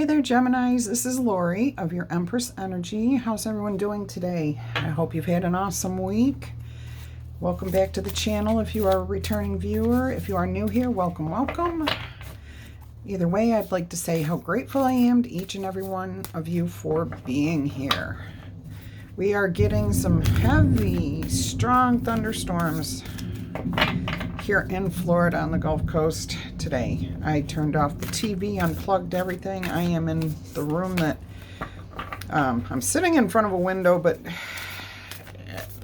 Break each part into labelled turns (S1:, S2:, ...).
S1: Hey there, Geminis. This is Laurie of your Empress Energy. How's everyone doing today? I hope you've had an awesome week. Welcome back to the channel if you are a returning viewer. If you are new here, welcome, welcome. Either way, I'd like to say how grateful I am to each and every one of you for being here. We are getting some heavy, strong thunderstorms here in Florida on the Gulf Coast today. I turned off the TV, unplugged everything. I am in the room that I'm sitting in front of a window, but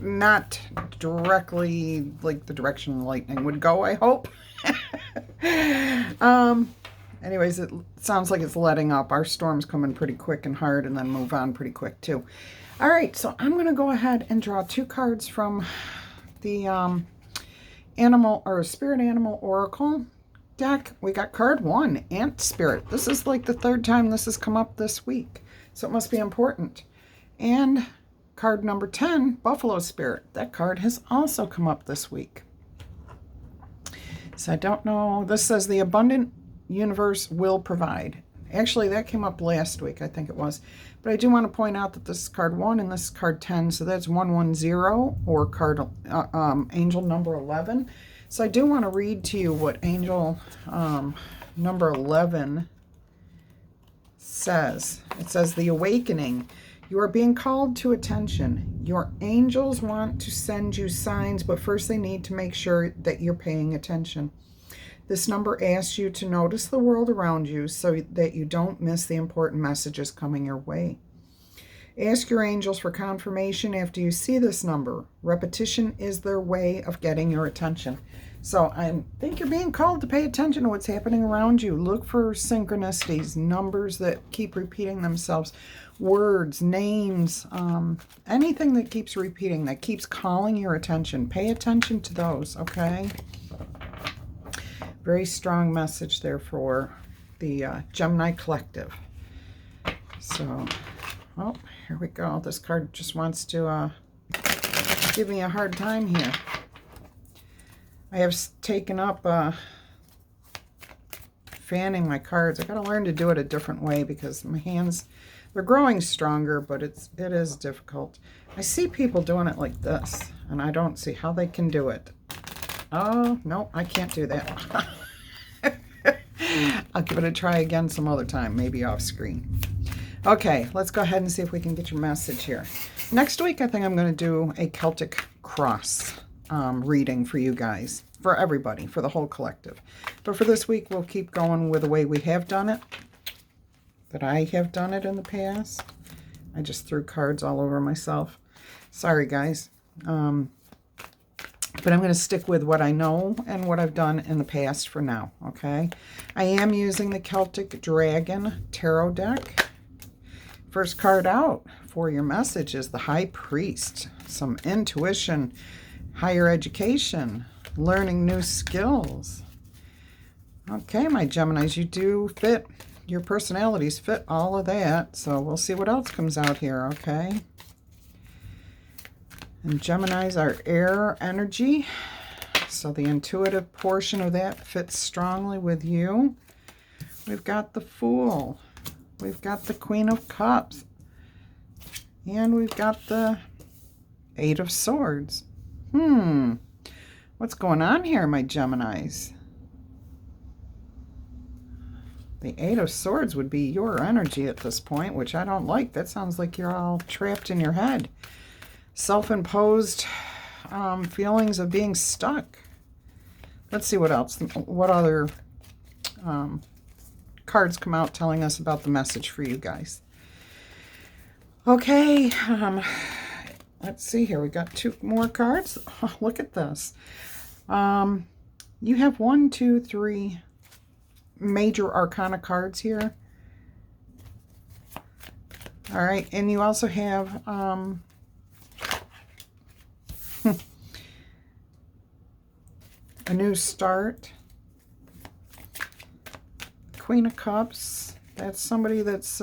S1: not directly like the direction the lightning would go, I hope. Anyways, it sounds like it's letting up. Our storms come in pretty quick and hard and then move on pretty quick too. All right, so I'm going to go ahead and draw two cards from the animal or spirit animal oracle deck. We got card 1, Ant Spirit. This is like the third time this has come up this week, so it must be important. And card number 10, Buffalo Spirit. That card has also come up this week. So I don't know. This says the abundant universe will provide. Actually, that came up last week, I think it was. But I do want to point out that this is card 1 and this is card 10. So that's 110 or card angel number 11. So I do want to read to you what angel number 11 says. It says, the awakening. You are being called to attention. Your angels want to send you signs, but first they need to make sure that you're paying attention. This number asks you to notice the world around you so that you don't miss the important messages coming your way. Ask your angels for confirmation after you see this number. Repetition is their way of getting your attention. So I think you're being called to pay attention to what's happening around you. Look for synchronicities, numbers that keep repeating themselves, words, names, anything that keeps repeating, that keeps calling your attention. Pay attention to those, okay? Very strong message there for the Gemini collective. So, oh, here we go. This card just wants to give me a hard time here. I have taken up fanning my cards. I got to learn to do it a different way because my hands, they're growing stronger, but it is difficult. I see people doing it like this, and I don't see how they can do it. Oh, no, I can't do that. I'll give it a try again some other time, maybe off screen. Okay, let's go ahead and see if we can get your message here. Next week, I think I'm going to do a Celtic cross reading for you guys, for everybody, for the whole collective. But for this week, we'll keep going with the way we have done it, that I have done it in the past. I just threw cards all over myself. Sorry, guys. But I'm going to stick with what I know and what I've done in the past for now, okay? I am using the Celtic Dragon Tarot deck. First card out for your message is the High Priest. Some intuition, higher education, learning new skills. Okay, my Geminis, you do fit, your personalities fit all of that. So we'll see what else comes out here, okay? And Geminis are air energy, so the intuitive portion of that fits strongly with you. We've got the Fool. We've got the Queen of Cups. And we've got the Eight of Swords. What's going on here, my Geminis? The Eight of Swords would be your energy at this point, which I don't like. That sounds like you're all trapped in your head. Self-imposed feelings of being stuck. Let's see what else, what other cards come out telling us about the message for you guys. Okay, let's see here. We got 2 more cards. Oh, look at this. You have 1, 2, 3 major arcana cards here. All right, and you also have a new start. Queen of Cups. That's somebody that's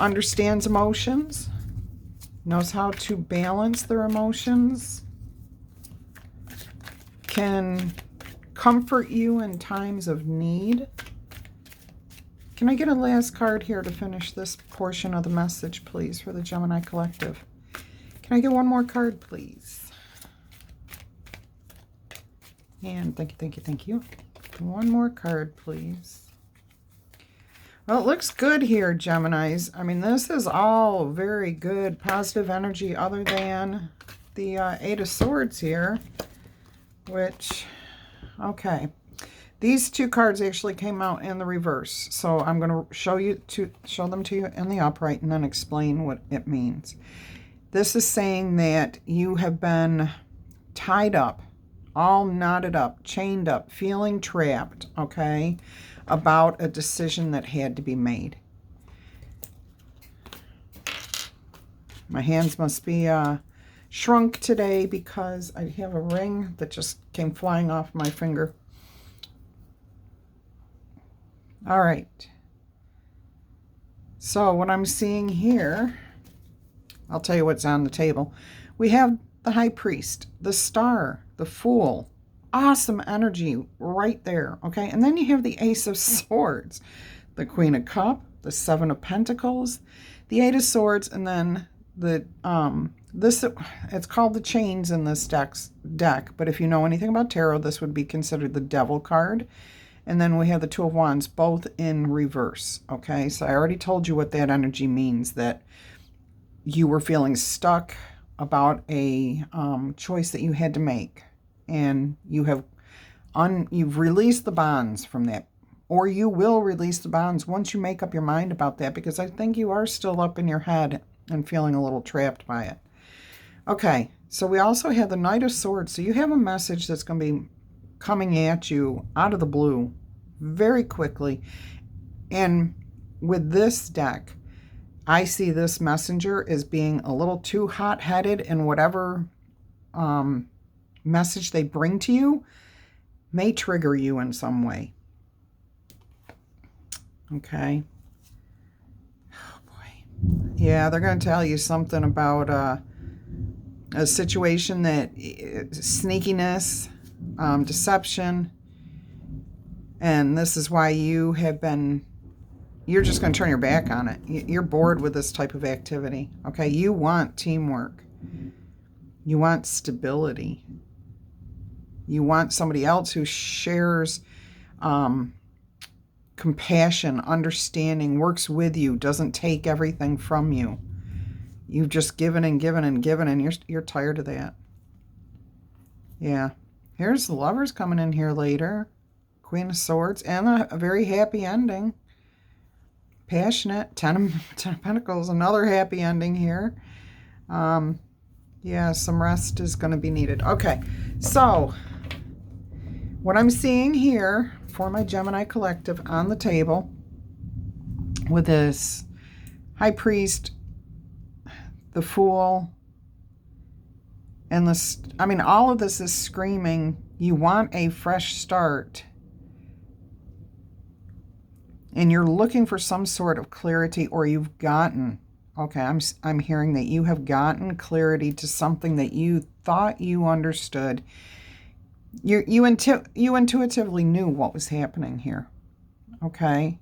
S1: understands emotions, knows how to balance their emotions, can comfort you in times of need, Can I get a last card here to finish this portion of the message, please, for the Gemini Collective? Can I get one more card, please? And thank you, thank you, thank you. One more card, please. Well, it looks good here, Geminis. I mean, this is all very good, positive energy other than the Eight of Swords here, which, okay. These two cards actually came out in the reverse, so I'm going to show them to you in the upright and then explain what it means. This is saying that you have been tied up, all knotted up, chained up, feeling trapped, okay, about a decision that had to be made. My hands must be shrunk today because I have a ring that just came flying off my finger. All right. So what I'm seeing here, I'll tell you what's on the table. We have the High Priest, the Star, the Fool. Awesome energy right there, okay? And then you have the Ace of Swords, the Queen of Cups, the Seven of Pentacles, the Eight of Swords, and then the it's called the Chains in this deck, but if you know anything about tarot, this would be considered the Devil card. And then we have the Two of Wands, both in reverse, okay? So I already told you what that energy means, that you were feeling stuck about a choice that you had to make. And you've released the bonds from that. Or you will release the bonds once you make up your mind about that, because I think you are still up in your head and feeling a little trapped by it. Okay, so we also have the Knight of Swords. So you have a message that's going to be coming at you out of the blue very quickly. And with this deck, I see this messenger as being a little too hot-headed, and whatever message they bring to you may trigger you in some way. Okay. Oh boy. Yeah, they're going to tell you something about a situation that sneakiness, deception, and this is why you're just going to turn your back on it. You're bored with this type of activity. Okay, you want teamwork. You want stability. You want somebody else who shares compassion, understanding, works with you, doesn't take everything from you. You've just given and given and given, and you're tired of that. Yeah. Here's the Lovers coming in here later. Queen of Swords, and a very happy ending. Passionate. Ten of Pentacles, another happy ending here. Yeah, some rest is going to be needed. Okay, so what I'm seeing here for my Gemini Collective on the table with this High Priest, the Fool, and this, I mean, all of this is screaming, you want a fresh start. And you're looking for some sort of clarity, or you've gotten, okay, I'm hearing that you have gotten clarity to something that you thought you understood. You intuitively knew what was happening here, okay?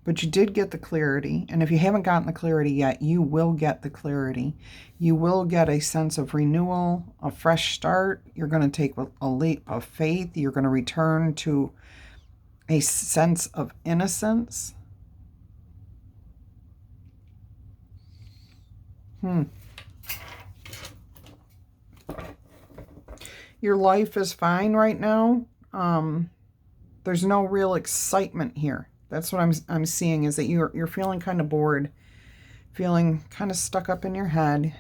S1: But you did get the clarity, and if you haven't gotten the clarity yet, you will get the clarity. You will get a sense of renewal, a fresh start. You're going to take a leap of faith. You're going to return to a sense of innocence. Your life is fine right now. There's no real excitement here. That's what I'm seeing, is that you're feeling kind of bored, feeling kind of stuck up in your head.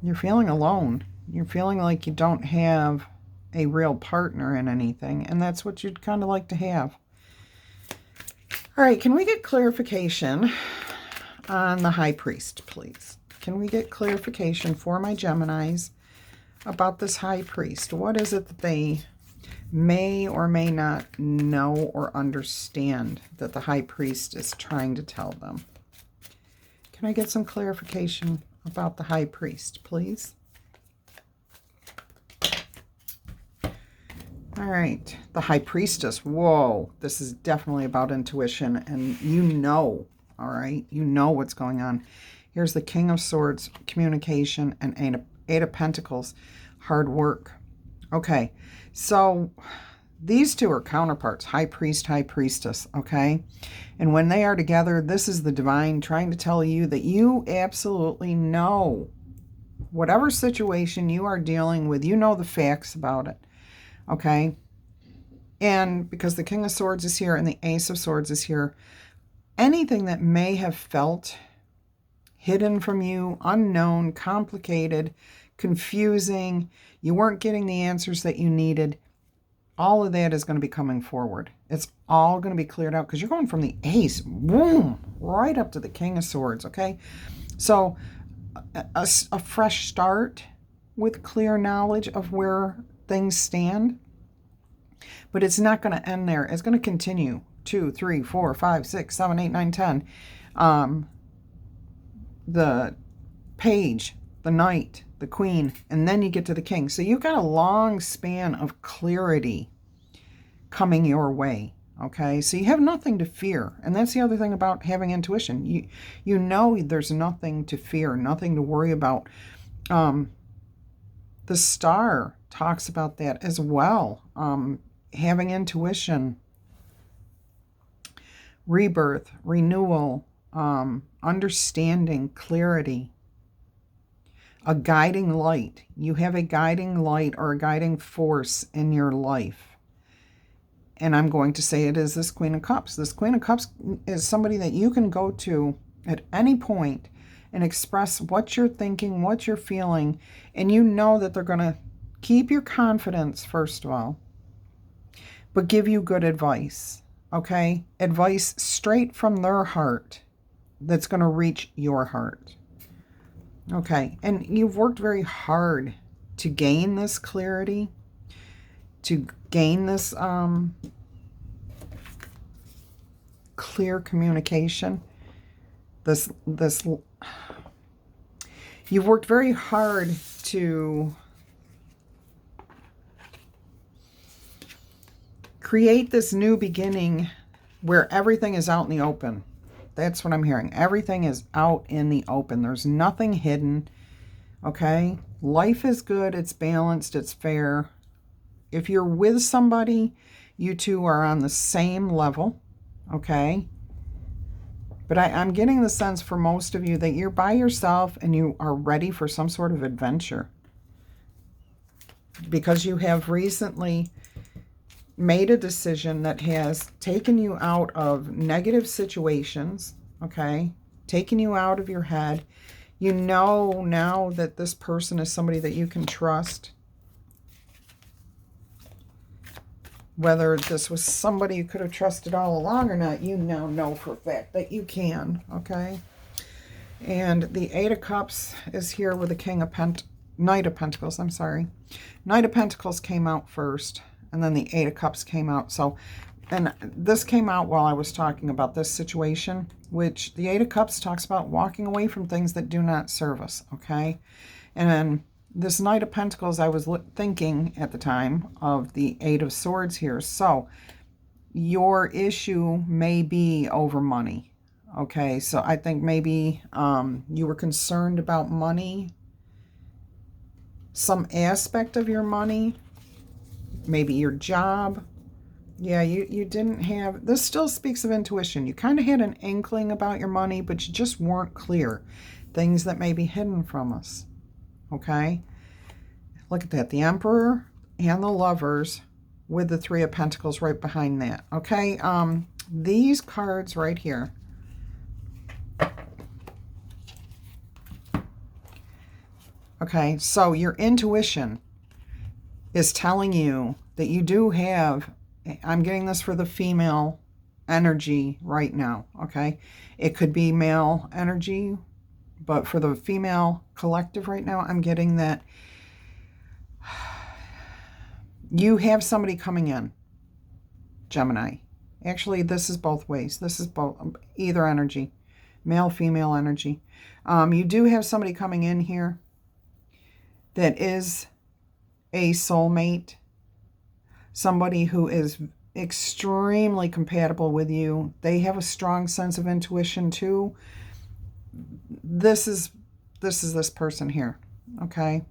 S1: You're feeling alone. You're feeling like you don't have a real partner in anything, and that's what you'd kind of like to have. All right, can we get clarification on the High Priest, please? Can we get clarification for my Geminis about this High Priest? What is it that they may or may not know or understand that the High Priest is trying to tell them? Can I get some clarification about the High Priest, please? All right, the High Priestess. Whoa, this is definitely about intuition, and you know, all right, you know what's going on. Here's the King of Swords, communication, and Eight of Pentacles, hard work. Okay, so these two are counterparts, High Priest, High Priestess, okay? And when they are together, this is the divine trying to tell you that you absolutely know whatever situation you are dealing with, you know the facts about it, okay? And because the King of Swords is here and the Ace of Swords is here, anything that may have felt hidden from you, unknown, complicated, confusing, you weren't getting the answers that you needed, all of that is going to be coming forward. It's all going to be cleared out because you're going from the Ace, boom, right up to the King of Swords, okay? So a fresh start with clear knowledge of where things stand. But it's not going to end there. It's going to continue. 2, 3, 4, 5, 6, 7, 8, 9, 10. The Page, the Knight, the Queen, and then you get to the King. So you've got a long span of clarity coming your way. Okay, so you have nothing to fear. And that's the other thing about having intuition. You know there's nothing to fear, nothing to worry about. The Star talks about that as well. Having intuition, rebirth, renewal, understanding, clarity, a guiding light. You have a guiding light or a guiding force in your life. And I'm going to say it is this Queen of Cups. This Queen of Cups is somebody that you can go to at any point and express what you're thinking, what you're feeling, and you know that they're going to keep your confidence, first of all, but give you good advice, okay? Advice straight from their heart that's going to reach your heart, okay? And you've worked very hard to gain this clarity, to gain this clear communication. You've worked very hard to create this new beginning where everything is out in the open. That's what I'm hearing. Everything is out in the open. There's nothing hidden, okay? Life is good. It's balanced. It's fair. If you're with somebody, you two are on the same level, okay? But I'm getting the sense for most of you that you're by yourself and you are ready for some sort of adventure. Because you have recently made a decision that has taken you out of negative situations, okay? Taken you out of your head. You know now that this person is somebody that you can trust. Whether this was somebody you could have trusted all along or not, you now know for a fact that you can, okay? And the Eight of Cups is here with the Knight of Pentacles, I'm sorry. Knight of Pentacles came out first, and then the Eight of Cups came out. So, and this came out while I was talking about this situation, which the Eight of Cups talks about walking away from things that do not serve us, okay? And then this Knight of Pentacles, I was thinking at the time of the Eight of Swords here. So your issue may be over money. Okay, so I think maybe you were concerned about money, some aspect of your money, maybe your job. Yeah, you didn't have, this still speaks of intuition. You kind of had an inkling about your money, but you just weren't clear. Things that may be hidden from us. Okay, look at that. The Emperor and the Lovers with the Three of Pentacles right behind that. Okay, these cards right here. Okay, so your intuition is telling you that you do have, I'm getting this for the female energy right now, okay? It could be male energy, but for the female collective right now, I'm getting that you have somebody coming in, Gemini. Actually, this is both ways. This is both, either energy, male, female energy. You do have somebody coming in here that is a soulmate, somebody who is extremely compatible with you. They have a strong sense of intuition too. This is this person here, okay?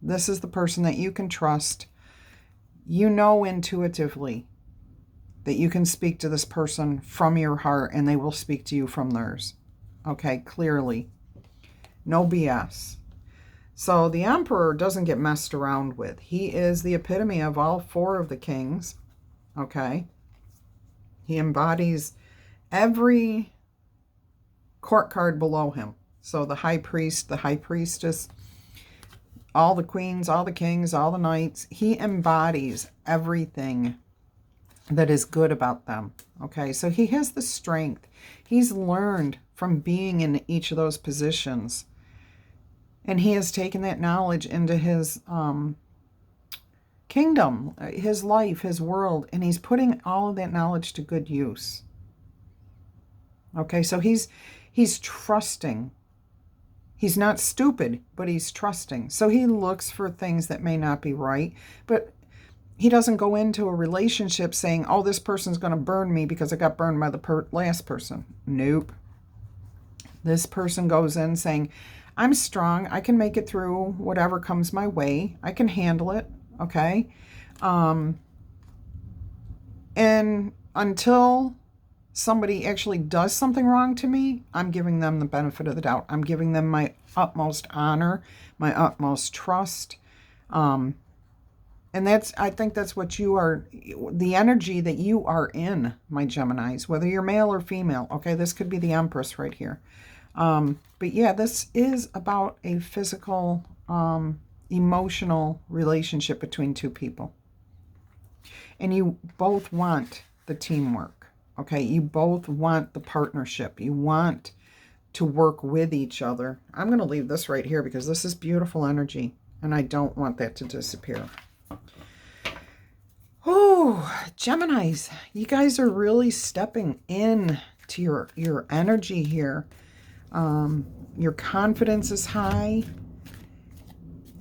S1: This is the person that you can trust. You know intuitively that you can speak to this person from your heart and they will speak to you from theirs. Okay, clearly. No BS. So the Emperor doesn't get messed around with. He is the epitome of all four of the kings. Okay? He embodies every court card below him. So the high priest, the high priestess, all the queens, all the kings, all the knights. He embodies everything that is good about them. Okay, so he has the strength. He's learned from being in each of those positions. And he has taken that knowledge into his kingdom, his life, his world, and he's putting all of that knowledge to good use. Okay, so he's trusting. He's not stupid, but he's trusting. So he looks for things that may not be right, but he doesn't go into a relationship saying, oh, this person's going to burn me because I got burned by the last person. Nope. This person goes in saying, I'm strong. I can make it through whatever comes my way. I can handle it. Okay. And until somebody actually does something wrong to me, I'm giving them the benefit of the doubt. I'm giving them my utmost honor, my utmost trust. And I think that's what you are, the energy that you are in, my Geminis, whether you're male or female. Okay, this could be the Empress right here. But yeah, this is about a physical, emotional relationship between two people. And you both want the teamwork. Okay, you both want the partnership. You want to work with each other. I'm going to leave this right here because this is beautiful energy, and I don't want that to disappear. Oh, Geminis, you guys are really stepping in to your energy here. Your confidence is high.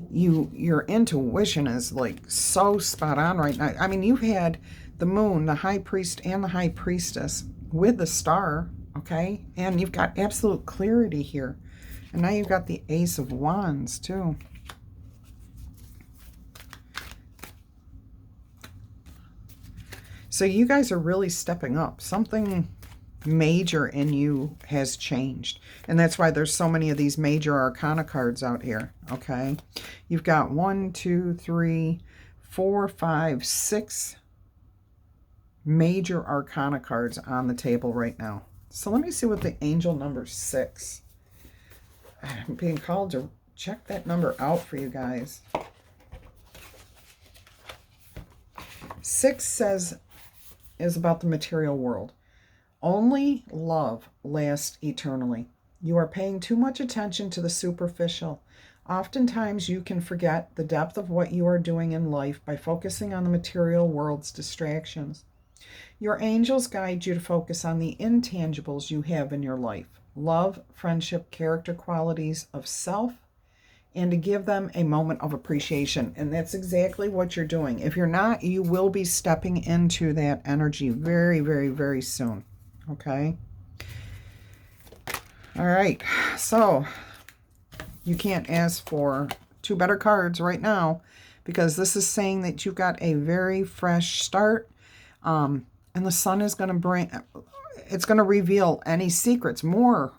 S1: Your intuition is like so spot on right now. I mean, you've had the moon, the high priest, and the high priestess with the star, okay? And you've got absolute clarity here. And now you've got the Ace of Wands, too. So you guys are really stepping up. Something major in you has changed. And that's why there's so many of these major arcana cards out here, okay? You've got 1, 2, 3, 4, 5, 6 major arcana cards on the table right now. So let me see what the angel number 6. I'm being called to check that number out for you guys. 6 is about the material world. Only love lasts eternally. You are paying too much attention to the superficial. Oftentimes you can forget the depth of what you are doing in life by focusing on the material world's distractions. Your angels guide you to focus on the intangibles you have in your life. Love, friendship, character qualities of self, and to give them a moment of appreciation. And that's exactly what you're doing. If you're not, you will be stepping into that energy very, very, very soon. Okay? All right. So you can't ask for 2 better cards right now because this is saying that you've got a very fresh start. And the sun is going to it's going to reveal any secrets, more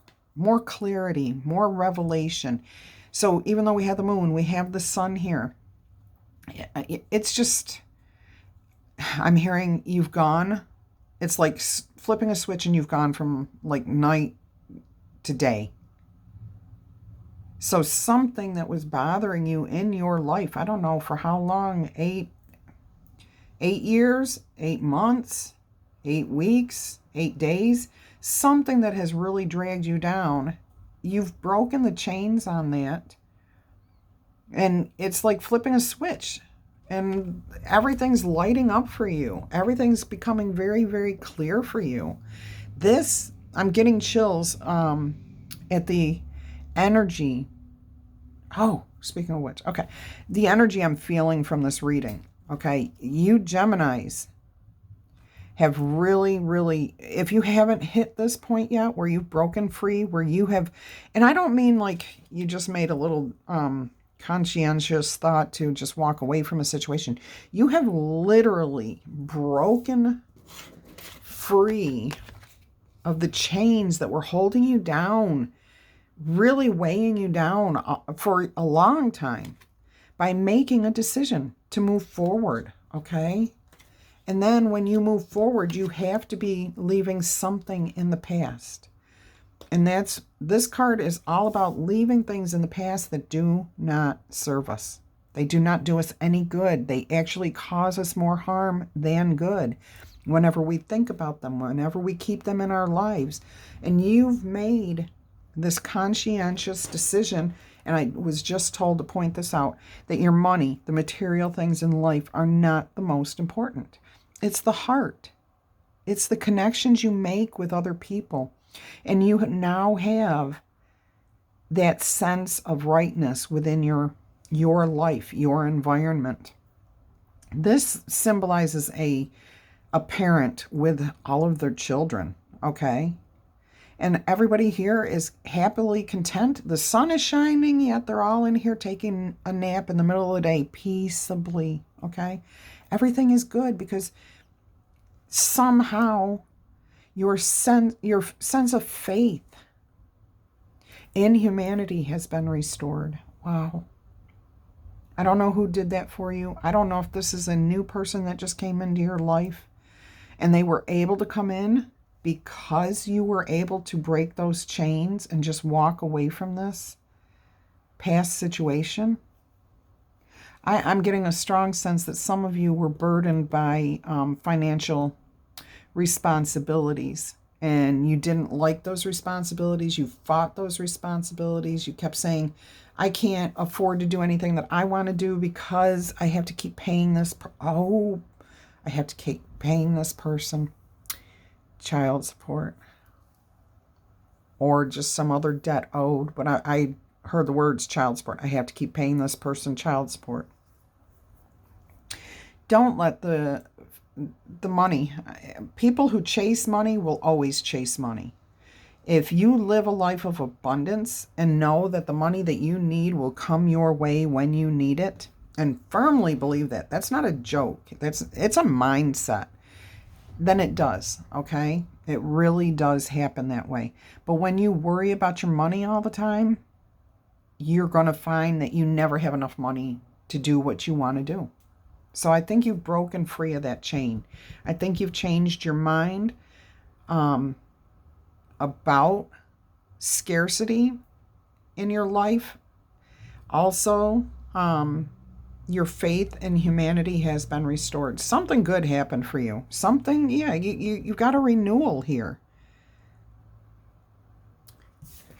S1: clarity, more revelation. So even though we have the moon, we have the sun here. It's just, I'm hearing you've gone, it's like flipping a switch and you've gone from like night to day. So something that was bothering you in your life, I don't know for how long, 8 years, 8 months, 8 weeks, 8 days, something that has really dragged you down. You've broken the chains on that. And it's like flipping a switch. And everything's lighting up for you. Everything's becoming very, very clear for you. This, I'm getting chills at the energy. Oh, speaking of which, okay. The energy I'm feeling from this reading. Okay, you Geminis have really, if you haven't hit this point yet where you've broken free, where you have, and I don't mean like you just made a little conscientious thought to just walk away from a situation. You have literally broken free of the chains that were holding you down, really weighing you down for a long time, by making a decision to move forward, okay? And then when you move forward, you have to be leaving something in the past. And this card is all about leaving things in the past that do not serve us. They do not do us any good. They actually cause us more harm than good whenever we think about them, whenever we keep them in our lives. And you've made this conscientious decision, and I was just told to point this out, that your money, the material things in life, are not the most important. It's the heart. It's the connections you make with other people. And you now have that sense of rightness within your life, your environment. This symbolizes a parent with all of their children, okay? And everybody here is happily content. The sun is shining, yet they're all in here taking a nap in the middle of the day, peaceably, okay? Everything is good because somehow your sense of faith in humanity has been restored. Wow. I don't know who did that for you. I don't know if this is a new person that just came into your life and they were able to come in because you were able to break those chains and just walk away from this past situation. I'm getting a strong sense that some of you were burdened by financial responsibilities, and you didn't like those responsibilities. You fought those responsibilities. You kept saying, I can't afford to do anything that I want to do because I have to keep paying this. I have to keep paying this person child support or just some other debt owed. But I heard the words child support. I have to keep paying this person child support. Don't let the money, people who chase money will always chase money. If you live a life of abundance and know that the money that you need will come your way when you need it, and firmly believe that, that's not a joke, it's a mindset, then it does, okay? It really does happen that way. But when you worry about your money all the time, you're going to find that you never have enough money to do what you want to do. So I think you've broken free of that chain. I think you've changed your mind about scarcity in your life. Also, your faith in humanity has been restored. Something good happened for you. Something, yeah, you got a renewal here.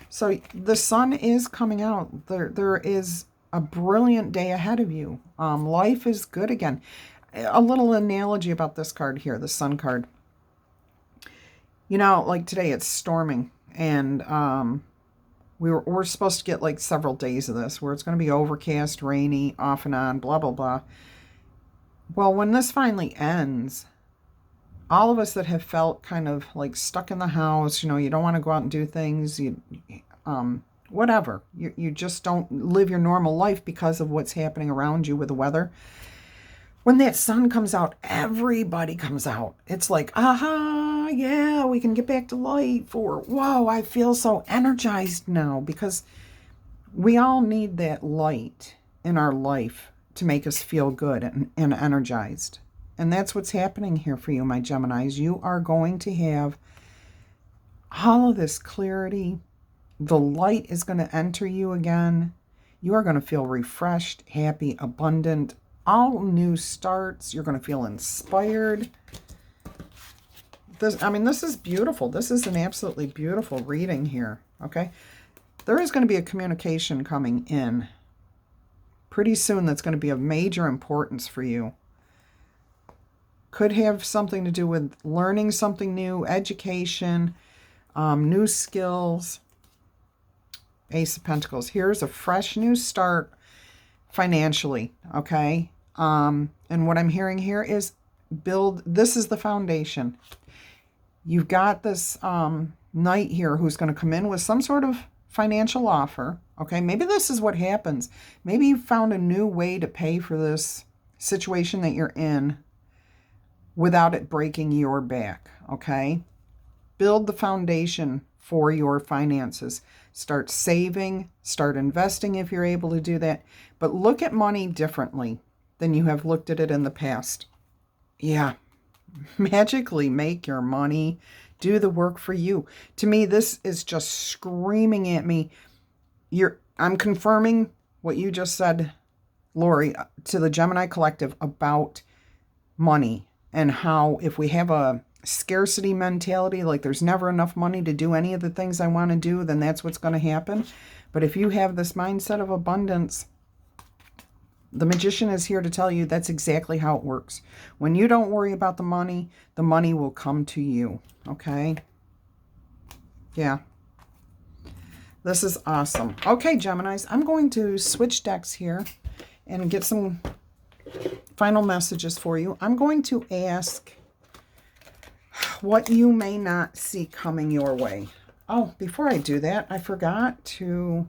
S1: So the sun is coming out. There is a brilliant day ahead of you. Life is good again. A little analogy about this card here, the sun card. You know, like today it's storming, and we're supposed to get like several days of this where it's going to be overcast, rainy, off and on, blah, blah, blah. Well, when this finally ends, all of us that have felt kind of like stuck in the house, you know, you don't want to go out and do things, whatever. You just don't live your normal life because of what's happening around you with the weather. When that sun comes out, everybody comes out. It's like, aha, yeah, we can get back to life. Or, whoa, I feel so energized now, because we all need that light in our life to make us feel good and energized. And that's what's happening here for you, my Geminis. You are going to have all of this clarity. The light is going to enter you again. You are going to feel refreshed, happy, abundant, all new starts. You're going to feel inspired. This is beautiful. This is an absolutely beautiful reading here, okay? There is going to be a communication coming in pretty soon that's going to be of major importance for you. Could have something to do with learning something new, education, new skills. Ace of Pentacles. Here's a fresh new start financially, okay? And what I'm hearing here is this is the foundation. You've got this knight here who's going to come in with some sort of financial offer. Okay, maybe this is what happens. Maybe you found a new way to pay for this situation that you're in without it breaking your back. Okay, build the foundation for your finances. Start saving, start investing if you're able to do that. But look at money differently than you have looked at it in the past. Yeah, magically make your money do the work for you. To me, this is just screaming at me. I'm confirming what you just said, Laurie, to the Gemini Collective about money and how if we have a scarcity mentality, like there's never enough money to do any of the things I want to do, then that's what's going to happen. But if you have this mindset of abundance, the magician is here to tell you that's exactly how it works. When you don't worry about the money will come to you. Okay? Yeah. This is awesome. Okay, Geminis, I'm going to switch decks here and get some final messages for you. I'm going to ask what you may not see coming your way. Oh, before I do that, I forgot to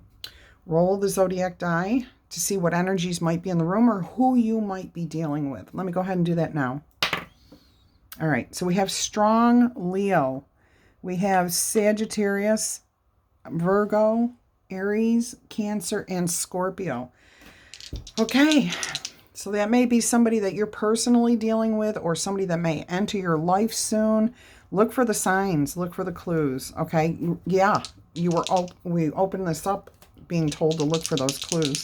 S1: roll the zodiac die to see what energies might be in the room or who you might be dealing with. Let me go ahead and do that now. All right, so we have strong Leo. We have Sagittarius, Virgo, Aries, Cancer, and Scorpio. Okay, so that may be somebody that you're personally dealing with or somebody that may enter your life soon. Look for the signs. Look for the clues. Okay, yeah, we opened this up being told to look for those clues,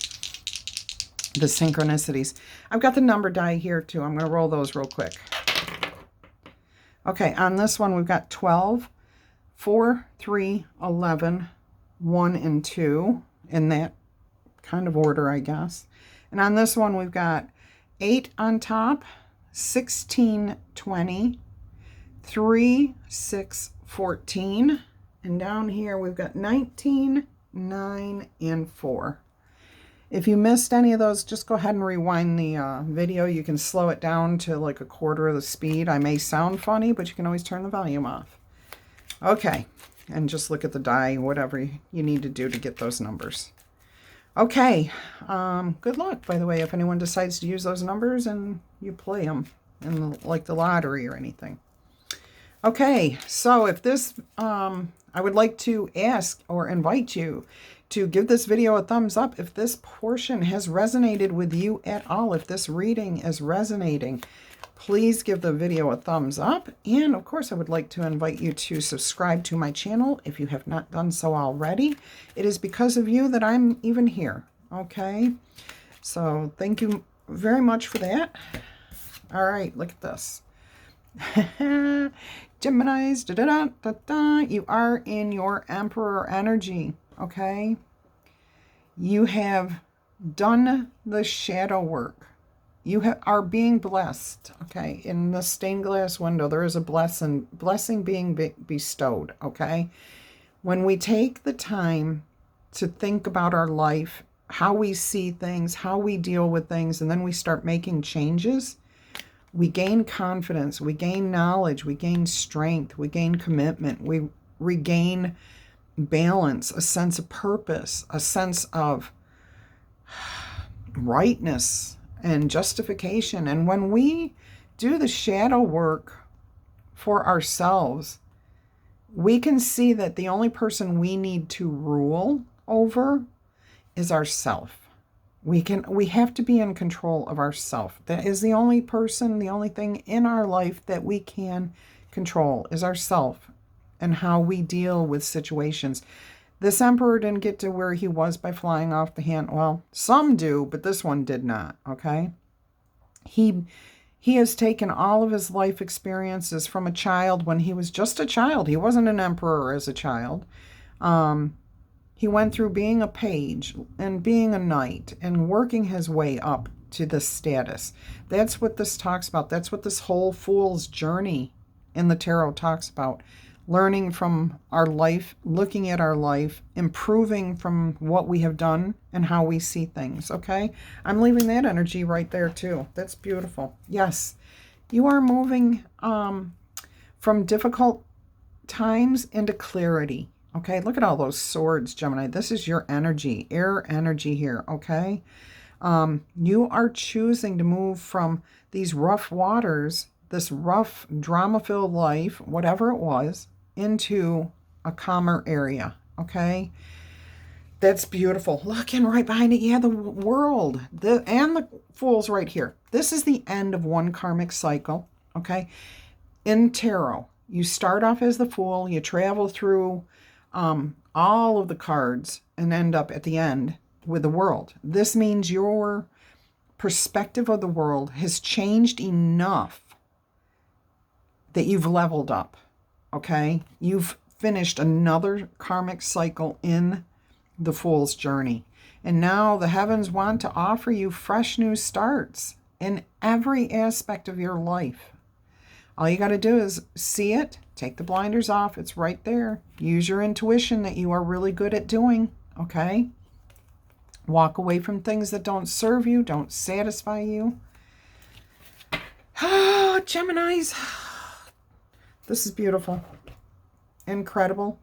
S1: the synchronicities. I've got the number die here too. I'm going to roll those real quick. Okay, on this one we've got 12, 4, 3, 11, 1, and 2 in that kind of order, I guess. And on this one we've got 8 on top, 16, 20, 3, 6, 14, and down here we've got 19, 9, and 4. If you missed any of those, just go ahead and rewind the video. You can slow it down to like a quarter of the speed. I may sound funny, but you can always turn the volume off. Okay, and just look at the die, whatever you need to do to get those numbers. Okay, good luck, by the way, if anyone decides to use those numbers and you play them in like the lottery or anything. Okay, so if this, I would like to ask or invite you to give this video a thumbs up if this portion has resonated with you at all. If this reading is resonating, please give the video a thumbs up. And of course, I would like to invite you to subscribe to my channel if you have not done so already. It is because of you that I'm even here. Okay, so thank you very much for that. All right, look at this. Geminis, da, da, da, da, da. You are in your Emperor energy. Okay, you have done the shadow work. You are being blessed. Okay, in the stained glass window, there is a blessing being bestowed. Okay, when we take the time to think about our life, how we see things, how we deal with things, and then we start making changes, we gain confidence, we gain knowledge, we gain strength, we gain commitment, we regain balance, a sense of purpose, a sense of rightness and justification. And when we do the shadow work for ourselves, we can see that the only person we need to rule over is ourself. We have to be in control of ourself. That is the only person, the only thing in our life that we can control is ourself and how we deal with situations. This emperor didn't get to where he was by flying off the handle. Well, some do, but this one did not, okay? He has taken all of his life experiences from a child when he was just a child. He wasn't an emperor as a child. He went through being a page and being a knight and working his way up to this status. That's what this talks about. That's what this whole fool's journey in the tarot talks about. learning from our life, looking at our life, improving from what we have done and how we see things, okay? I'm leaving that energy right there too. That's beautiful. Yes, you are moving from difficult times into clarity, okay? Look at all those swords, Gemini. This is your energy, air energy here, okay? You are choosing to move from these rough waters, this rough, drama-filled life, whatever it was, into a calmer area, okay? That's beautiful. Looking right behind it, yeah, the world, and the Fool's right here. This is the end of one karmic cycle, okay? In tarot, you start off as the Fool, you travel through all of the cards and end up at the end with the World. This means your perspective of the world has changed enough that you've leveled up, okay? You've finished another karmic cycle in the Fool's journey. And now the heavens want to offer you fresh new starts in every aspect of your life. All you got to do is see it, take the blinders off. It's right there. Use your intuition that you are really good at doing, okay? Walk away from things that don't serve you, don't satisfy you. Ah, Geminis. This is beautiful. Incredible.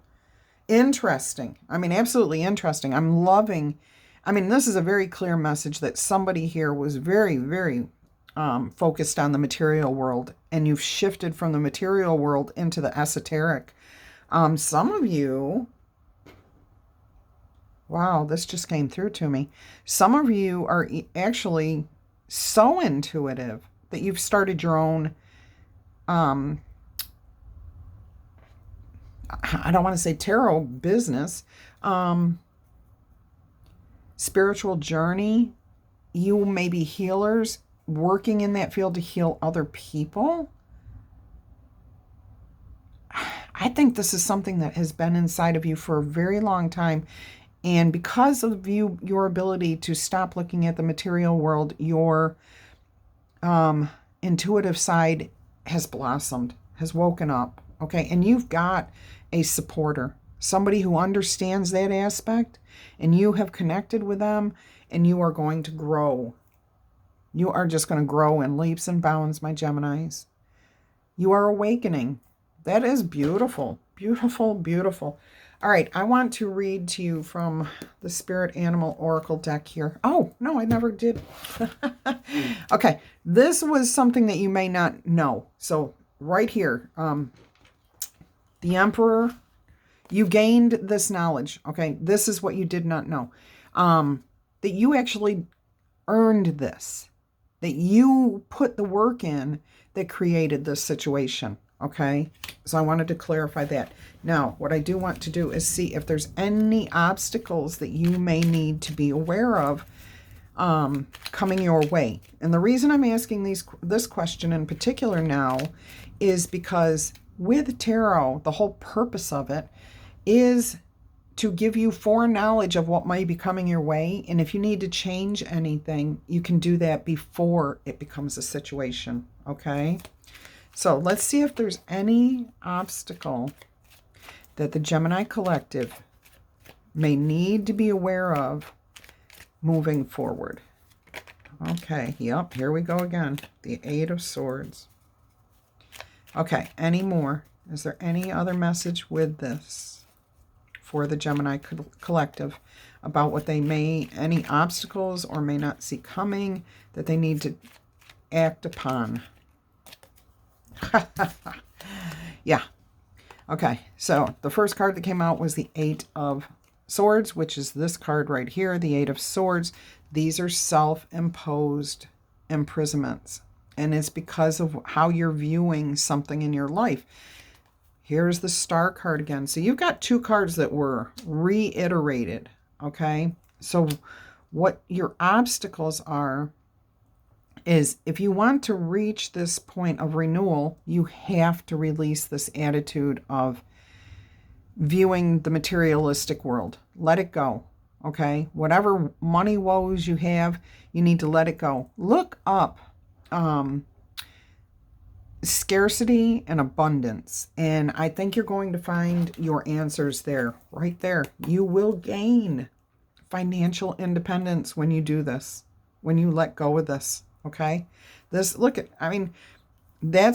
S1: Interesting. I mean, absolutely interesting. I'm loving. I mean, this is a very clear message that somebody here was very, very focused on the material world, and you've shifted from the material world into the esoteric. Some of you, wow, this just came through to me. Some of you are actually so intuitive that you've started your own, I don't want to say tarot business, spiritual journey. You may be healers working in that field to heal other people. I think this is something that has been inside of you for a very long time. And because of your ability to stop looking at the material world, your intuitive side has blossomed, has woken up. Okay, and you've got a supporter, somebody who understands that aspect, and you have connected with them, and you are going to grow. You are just going to grow in leaps and bounds, my Geminis. You are awakening. That is beautiful, beautiful, beautiful. All right, I want to read to you from the Spirit Animal Oracle deck here. Oh, no, I never did. Okay, this was something that you may not know. So right here, the Emperor, you gained this knowledge, okay? This is what you did not know. That you actually earned this. That you put the work in that created this situation, okay? So I wanted to clarify that. Now, what I do want to do is see if there's any obstacles that you may need to be aware of coming your way. And the reason I'm asking this question in particular now is because with tarot, the whole purpose of it is to give you foreknowledge of what might be coming your way. And if you need to change anything, you can do that before it becomes a situation, okay? So let's see if there's any obstacle that the Gemini Collective may need to be aware of moving forward. Okay, yep, here we go again. The Eight of Swords. Okay, any more? Is there any other message with this for the Gemini Collective about what they may, any obstacles or may not see coming that they need to act upon? Yeah. Okay, so the first card that came out was the Eight of Swords, which is this card right here, the Eight of Swords. These are self-imposed imprisonments, and it's because of how you're viewing something in your life. Here's the Star card again. So you've got two cards that were reiterated, okay? So what your obstacles are is if you want to reach this point of renewal, you have to release this attitude of viewing the materialistic world. Let it go, okay? Whatever money woes you have, you need to let it go. Look up scarcity and abundance. And I think you're going to find your answers there, right there. You will gain financial independence when you do this, when you let go of this, okay? That's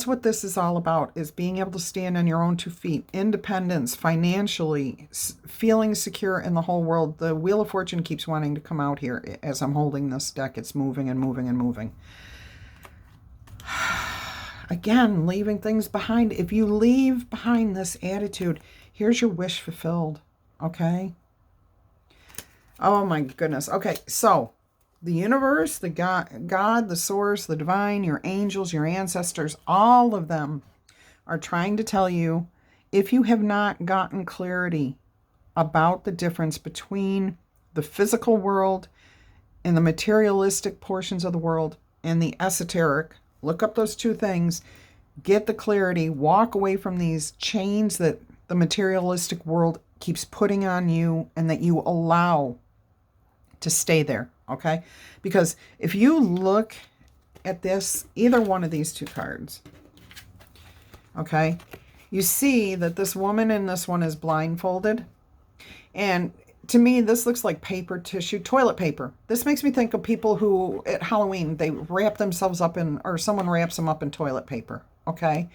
S1: what this is all about, is being able to stand on your own 2 feet, independence, financially, feeling secure in the whole world. The Wheel of Fortune keeps wanting to come out here as I'm holding this deck. It's moving and moving and moving. Again, leaving things behind. If you leave behind this attitude, here's your wish fulfilled, okay? Oh my goodness. Okay, so the universe, the God, the source, the divine, your angels, your ancestors, all of them are trying to tell you, if you have not gotten clarity about the difference between the physical world and the materialistic portions of the world and the esoteric, look up those 2 things, get the clarity, walk away from these chains that the materialistic world keeps putting on you and that you allow to stay there, okay? Because if you look at this, either one of these 2 cards, okay, you see that this woman in this one is blindfolded. And to me, this looks like paper tissue, toilet paper. This makes me think of people who, at Halloween, they wrap themselves up in, or someone wraps them up in toilet paper, okay?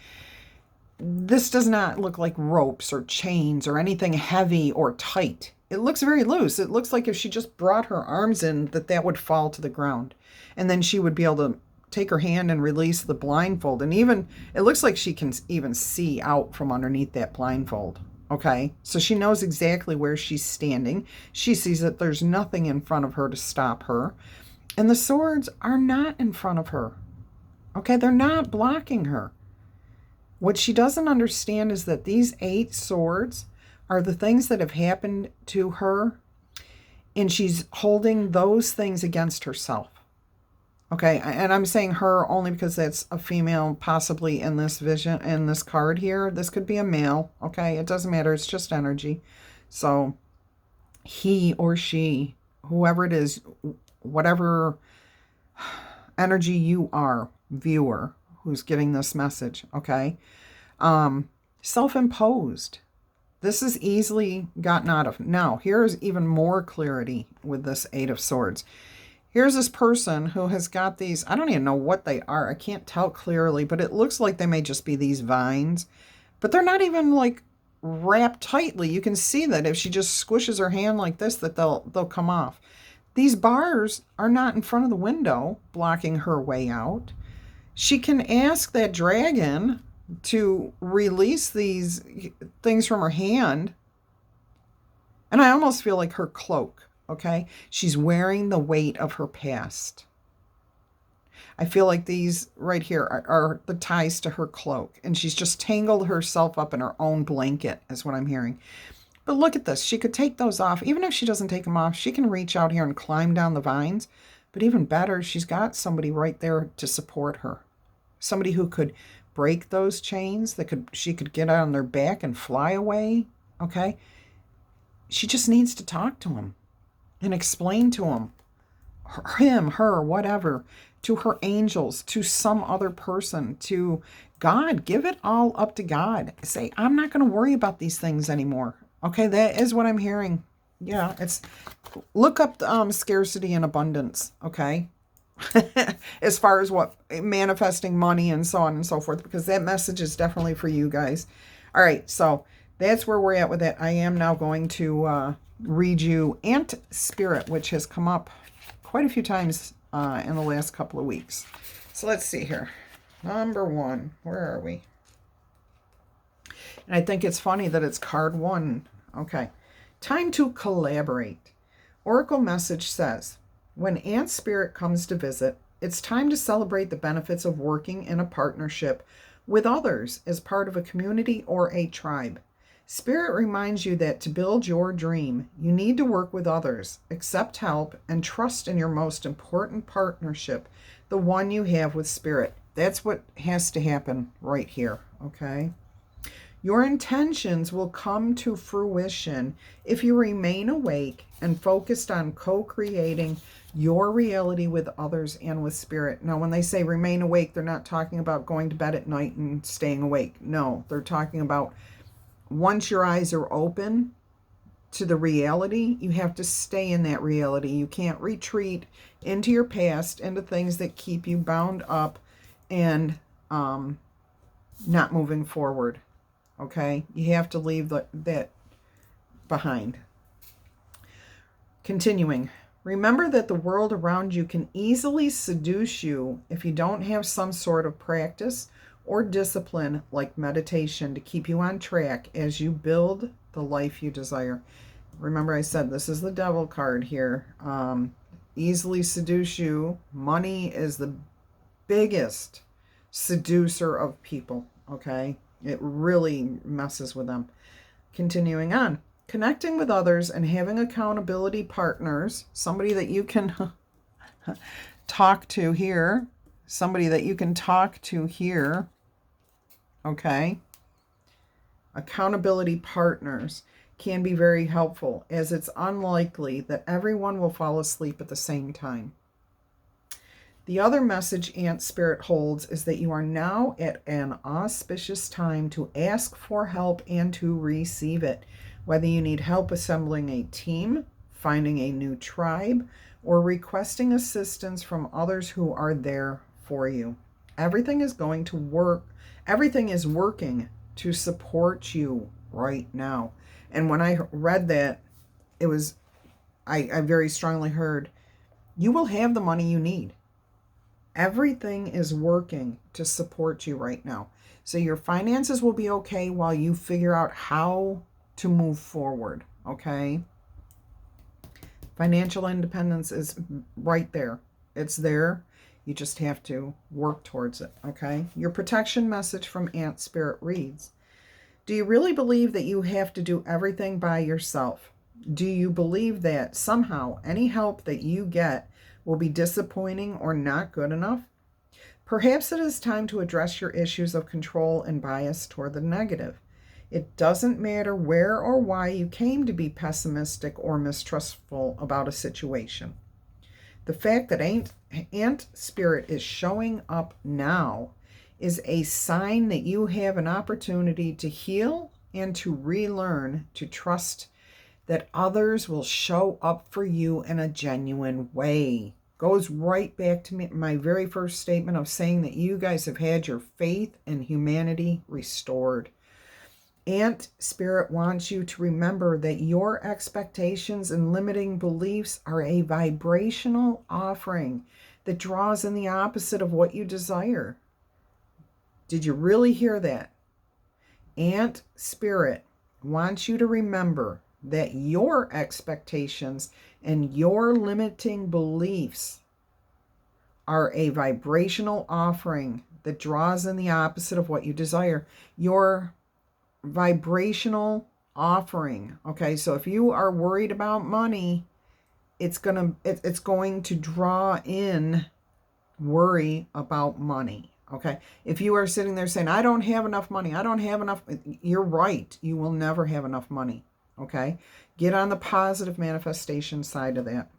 S1: This does not look like ropes or chains or anything heavy or tight. It looks very loose. It looks like if she just brought her arms in, that would fall to the ground. And then she would be able to take her hand and release the blindfold. And even, it looks like she can even see out from underneath that blindfold. Okay, so she knows exactly where she's standing. She sees that there's nothing in front of her to stop her. And the swords are not in front of her. Okay, they're not blocking her. What she doesn't understand is that these 8 swords are the things that have happened to her, and she's holding those things against herself. Okay, and I'm saying her only because that's a female possibly in this vision, in this card here. This could be a male, okay? It doesn't matter. It's just energy. So he or she, whoever it is, whatever energy you are, viewer, who's getting this message, okay? Self-imposed. This is easily gotten out of. Now, here's even more clarity with this 8 of Swords. Here's this person who has got these, I don't even know what they are. I can't tell clearly, but it looks like they may just be these vines. But they're not even like wrapped tightly. You can see that if she just squishes her hand like this, that they'll come off. These bars are not in front of the window, blocking her way out. She can ask that dragon to release these things from her hand. And I almost feel like her cloak, okay? She's wearing the weight of her past. I feel like these right here are the ties to her cloak. And she's just tangled herself up in her own blanket, is what I'm hearing. But look at this. She could take those off. Even if she doesn't take them off, she can reach out here and climb down the vines. But even better, she's got somebody right there to support her. Somebody who could break those chains, she could get on their back and fly away, okay? She just needs to talk to him and explain to him, him, her, whatever, to her angels, to some other person, to God. Give it all up to God. Say, I'm not going to worry about these things anymore. Okay, that is what I'm hearing. Yeah, look up scarcity and abundance, okay? As far as what manifesting money and so on and so forth, because that message is definitely for you guys. All right, so that's where we're at with it. I am now going to read you Ant Spirit, which has come up quite a few times in the last couple of weeks. So let's see here. Number 1, where are we? And I think it's funny that it's card 1. Okay, time to collaborate. Oracle message says, when Ant Spirit comes to visit, it's time to celebrate the benefits of working in a partnership with others as part of a community or a tribe. Spirit reminds you that to build your dream, you need to work with others, accept help, and trust in your most important partnership, the one you have with Spirit. That's what has to happen right here, okay? Your intentions will come to fruition if you remain awake and focused on co-creating your reality with others and with spirit. Now, when they say remain awake, they're not talking about going to bed at night and staying awake. No, they're talking about once your eyes are open to the reality, you have to stay in that reality. You can't retreat into your past, into things that keep you bound up and not moving forward. Okay? You have to leave that behind. Continuing. Remember that the world around you can easily seduce you if you don't have some sort of practice or discipline like meditation to keep you on track as you build the life you desire. Remember I said this is the devil card here. Easily seduce you. Money is the biggest seducer of people, okay? It really messes with them. Continuing on. Connecting with others and having accountability partners, somebody that you can talk to here, okay? Accountability partners can be very helpful, as it's unlikely that everyone will fall asleep at the same time. The other message Ant Spirit holds is that you are now at an auspicious time to ask for help and to receive it. Whether you need help assembling a team, finding a new tribe, or requesting assistance from others who are there for you. Everything is going to work. Everything is working to support you right now. And when I read that, it was, I very strongly heard, you will have the money you need. Everything is working to support you right now. So your finances will be okay while you figure out how to move forward, okay? Financial independence is right there. It's there. You just have to work towards it, okay? Your protection message from Ant Spirit reads, do you really believe that you have to do everything by yourself? Do you believe that somehow any help that you get will be disappointing or not good enough? Perhaps it is time to address your issues of control and bias toward the negative. It doesn't matter where or why you came to be pessimistic or mistrustful about a situation. The fact that Ant Spirit is showing up now is a sign that you have an opportunity to heal and to relearn to trust that others will show up for you in a genuine way. Goes right back to my very first statement of saying that you guys have had your faith in humanity restored. Ant Spirit wants you to remember that your expectations and limiting beliefs are a vibrational offering that draws in the opposite of what you desire. Did you really hear that? Ant Spirit wants you to remember that your expectations and your limiting beliefs are a vibrational offering that draws in the opposite of what you desire. Your vibrational offering, okay? So if you are worried about money, it's going to draw in worry about money, okay? If you are sitting there saying, I don't have enough money, I don't have enough, you're right. You will never have enough money. Okay, get on the positive manifestation side of that.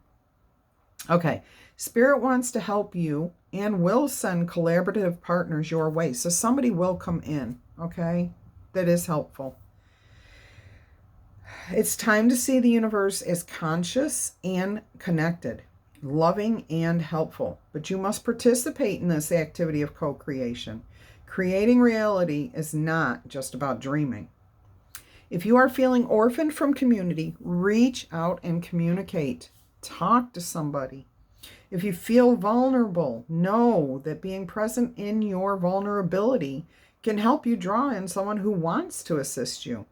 S1: Okay, Spirit wants to help you and will send collaborative partners your way. So somebody will come in, okay? That is helpful. It's time to see the universe as conscious and connected, loving and helpful. But you must participate in this activity of co-creation. Creating reality is not just about dreaming. If you are feeling orphaned from community, reach out and communicate. Talk to somebody. If you feel vulnerable, know that being present in your vulnerability can help you draw in someone who wants to assist you.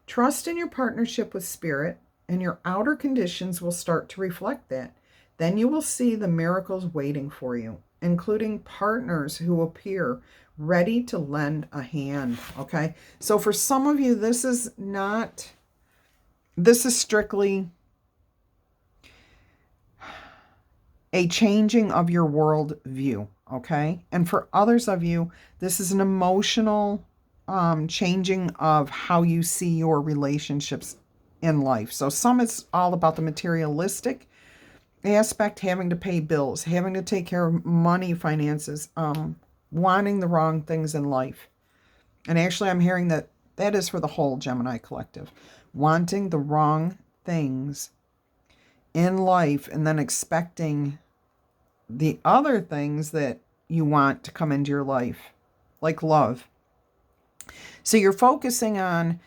S1: Trust in your partnership with Spirit, and your outer conditions will start to reflect that. Then you will see the miracles waiting for you, including partners who appear ready to lend a hand, okay? So for some of you, this is strictly a changing of your world view, okay? And for others of you, this is an emotional changing of how you see your relationships in life. So some it's all about the materialistic aspect, having to pay bills, having to take care of money, finances, wanting the wrong things in life. And actually, I'm hearing that that is for the whole Gemini collective. Wanting the wrong things in life and then expecting the other things that you want to come into your life, like love. So you're focusing on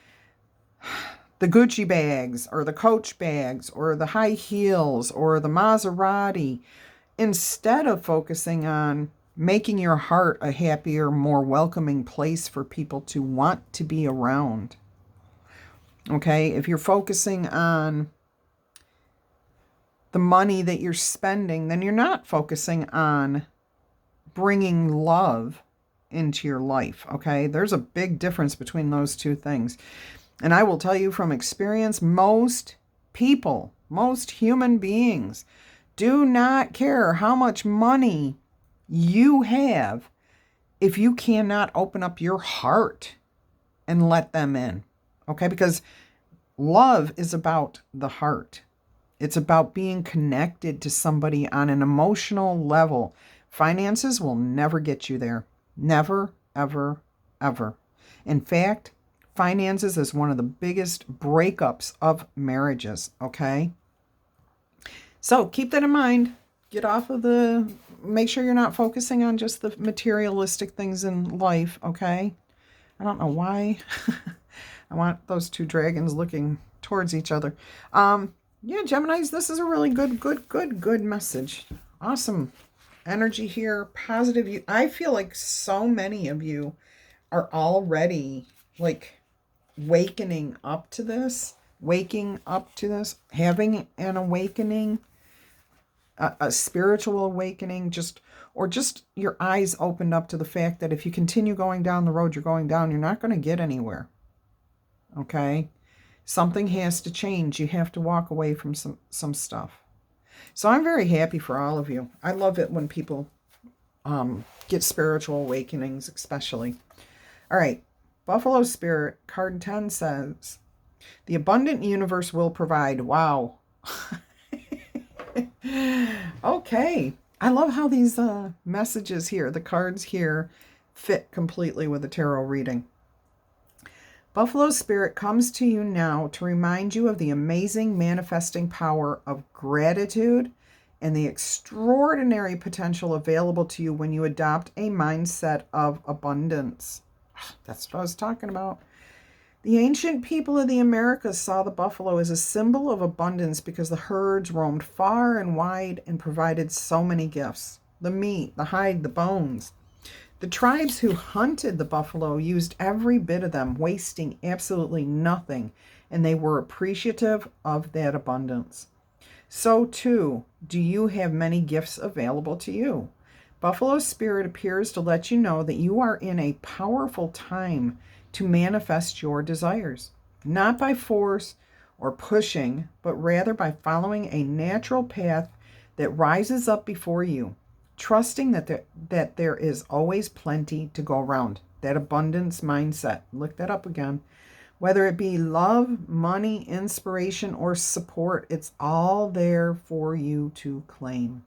S1: the Gucci bags or the Coach bags or the high heels or the Maserati instead of focusing on making your heart a happier, more welcoming place for people to want to be around. Okay, if you're focusing on the money that you're spending, then you're not focusing on bringing love into your life. Okay, there's a big difference between those two things. And I will tell you from experience, most people, most human beings do not care how much money you have if you cannot open up your heart and let them in. Okay, because love is about the heart. It's about being connected to somebody on an emotional level. Finances will never get you there. Never, ever, ever. In fact, finances is one of the biggest breakups of marriages, okay? So keep that in mind. Get off of make sure you're not focusing on just the materialistic things in life, okay? I don't know why. I want those two dragons looking towards each other. Yeah, Geminis, this is a really good message. Awesome energy here. Positive. I feel like so many of you are already like waking up to this, having an awakening, a spiritual awakening, just your eyes opened up to the fact that if you continue going down the road you're going down, you're not going to get anywhere. Okay? Something has to change. You have to walk away from some stuff. So I'm very happy for all of you. I love it when people get spiritual awakenings, especially. All right. Buffalo Spirit, card 10 says, the abundant universe will provide. Wow. Okay. I love how these messages here, the cards here, fit completely with the tarot reading. Buffalo Spirit comes to you now to remind you of the amazing manifesting power of gratitude and the extraordinary potential available to you when you adopt a mindset of abundance. That's what I was talking about. The ancient people of the Americas saw the buffalo as a symbol of abundance because the herds roamed far and wide and provided so many gifts. The meat, the hide, the bones. The tribes who hunted the buffalo used every bit of them, wasting absolutely nothing, and they were appreciative of that abundance. So too, do you have many gifts available to you? Buffalo Spirit appears to let you know that you are in a powerful time to manifest your desires, not by force or pushing, but rather by following a natural path that rises up before you, trusting that there is always plenty to go around. That abundance mindset. Look that up again. Whether it be love, money, inspiration, or support, it's all there for you to claim.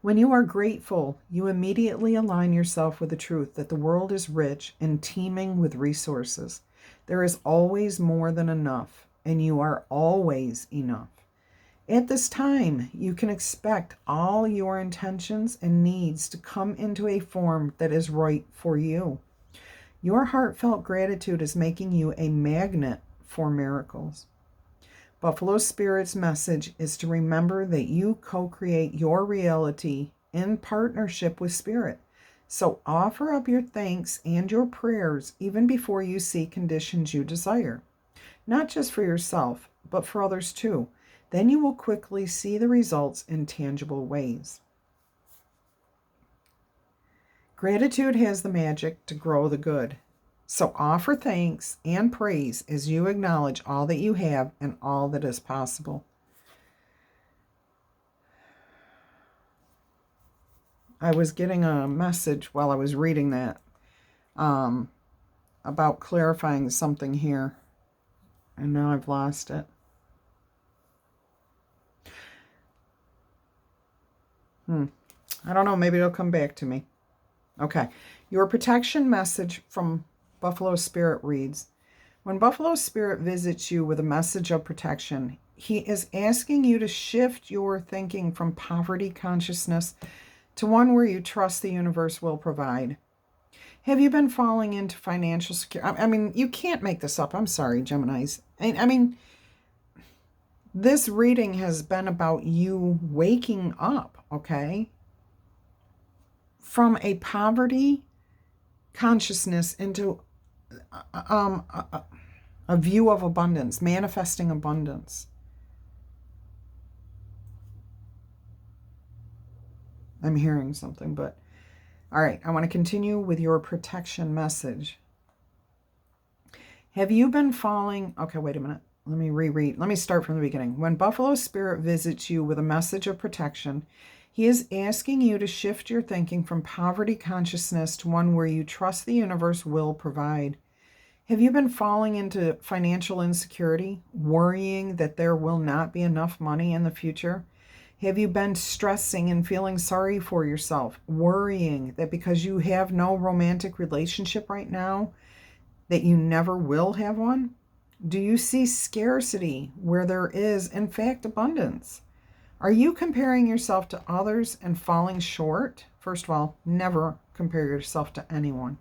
S1: When you are grateful, you immediately align yourself with the truth that the world is rich and teeming with resources. There is always more than enough, and you are always enough. At this time, you can expect all your intentions and needs to come into a form that is right for you. Your heartfelt gratitude is making you a magnet for miracles. Buffalo Spirit's message is to remember that you co-create your reality in partnership with Spirit. So offer up your thanks and your prayers even before you see conditions you desire. Not just for yourself, but for others too. Then you will quickly see the results in tangible ways. Gratitude has the magic to grow the good. So offer thanks and praise as you acknowledge all that you have and all that is possible. I was getting a message while I was reading that. about clarifying something here. And now I've lost it. I don't know. Maybe it'll come back to me. Okay. Your protection message from Buffalo Spirit reads, when Buffalo Spirit visits you with a message of protection, he is asking you to shift your thinking from poverty consciousness to one where you trust the universe will provide. Have you been falling into financial security? I mean, you can't make this up. I'm sorry, Geminis. I mean, this reading has been about you waking up, okay, from a poverty consciousness into a view of abundance, manifesting abundance. I'm hearing something, but all right, I want to continue with your protection message. Have you been falling? Okay, wait a minute. Let me reread. Let me start from the beginning. When Buffalo Spirit visits you with a message of protection, he is asking you to shift your thinking from poverty consciousness to one where you trust the universe will provide. Have you been falling into financial insecurity, worrying that there will not be enough money in the future? Have you been stressing and feeling sorry for yourself, worrying that because you have no romantic relationship right now, that you never will have one? Do you see scarcity where there is, in fact, abundance? Are you comparing yourself to others and falling short? First of all, never compare yourself to anyone.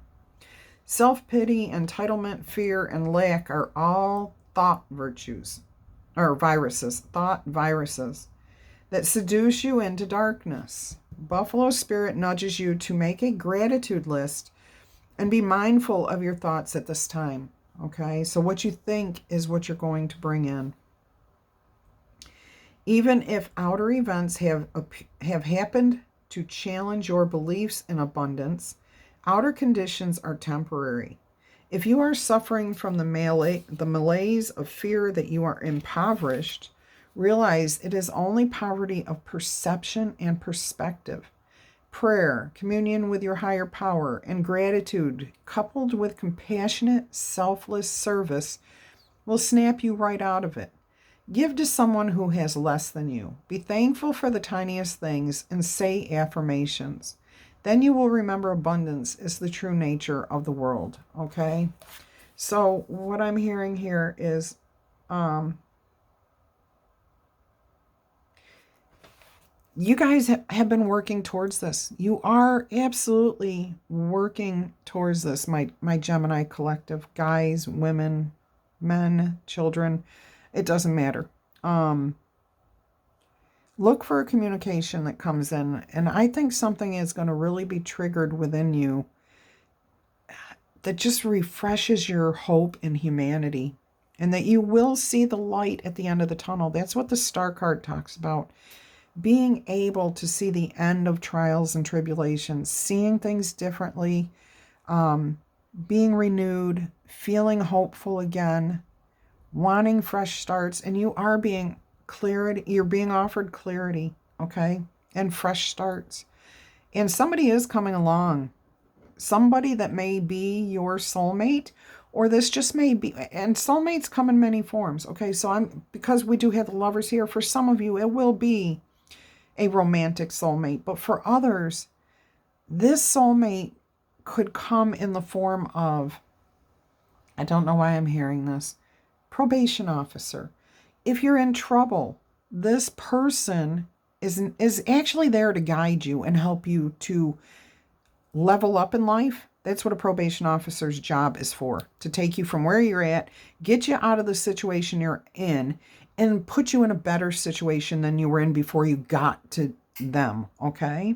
S1: Self-pity, entitlement, fear, and lack are all thought viruses that seduce you into darkness. Buffalo Spirit nudges you to make a gratitude list and be mindful of your thoughts at this time. Okay, so what you think is what you're going to bring in. Even if outer events have happened to challenge your beliefs in abundance, outer conditions are temporary. If you are suffering from the malaise of fear that you are impoverished, realize it is only poverty of perception and perspective. Prayer, communion with your higher power, and gratitude, coupled with compassionate, selfless service, will snap you right out of it. Give to someone who has less than you. Be thankful for the tiniest things and say affirmations. Then you will remember abundance is the true nature of the world. Okay? So what I'm hearing here is you guys have been working towards this. You are absolutely working towards this, my Gemini collective. Guys, women, men, children, it doesn't matter. Look for a communication that comes in, and I think something is going to really be triggered within you that just refreshes your hope in humanity, and that you will see the light at the end of the tunnel. That's what the Star card talks about. Being able to see the end of trials and tribulations, seeing things differently, being renewed, feeling hopeful again, wanting fresh starts, and you are being clarity. You're being offered clarity, okay, and fresh starts. And somebody is coming along, somebody that may be your soulmate, or this just may be, and soulmates come in many forms, okay? So because we do have the Lovers here, for some of you, it will be a romantic soulmate, but for others, this soulmate could come in the form of, I don't know why I'm hearing this, probation officer. If you're in trouble, this person is actually there to guide you and help you to level up in life. That's what a probation officer's job is for, to take you from where you're at, get you out of the situation you're in, and put you in a better situation than you were in before you got to them, okay?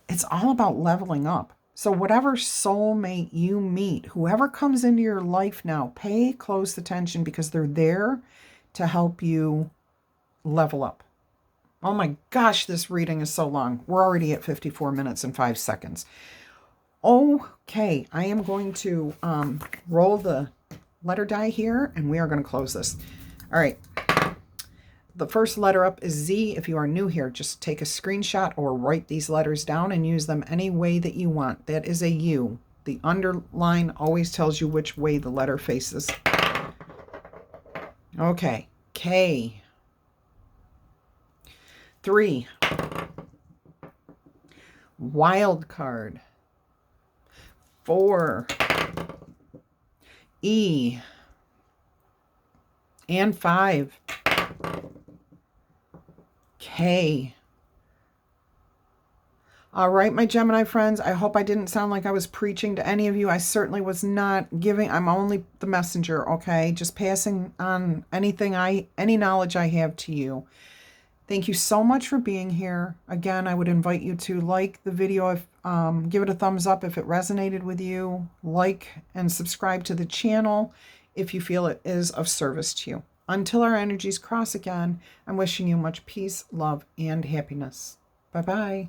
S1: It's all about leveling up. So whatever soulmate you meet, whoever comes into your life now, pay close attention, because they're there to help you level up. Oh my gosh, this reading is so long. We're already at 54 minutes and 5 seconds. Okay, I am going to roll the letter die here, and we are going to close this. All right. The first letter up is Z. If you are new here, just take a screenshot or write these letters down and use them any way that you want. That is a U. The underline always tells you which way the letter faces. Okay, K. 3. Wild card. 4. E. And 5. K. All right, my Gemini friends, I hope I didn't sound like I was preaching to any of you. I certainly was not giving. I'm only the messenger, okay? Just passing on any knowledge I have to you. Thank you so much for being here. Again, I would invite you to like the video, if give it a thumbs up if it resonated with you. Like and subscribe to the channel if you feel it is of service to you. Until our energies cross again, I'm wishing you much peace, love, and happiness. Bye-bye.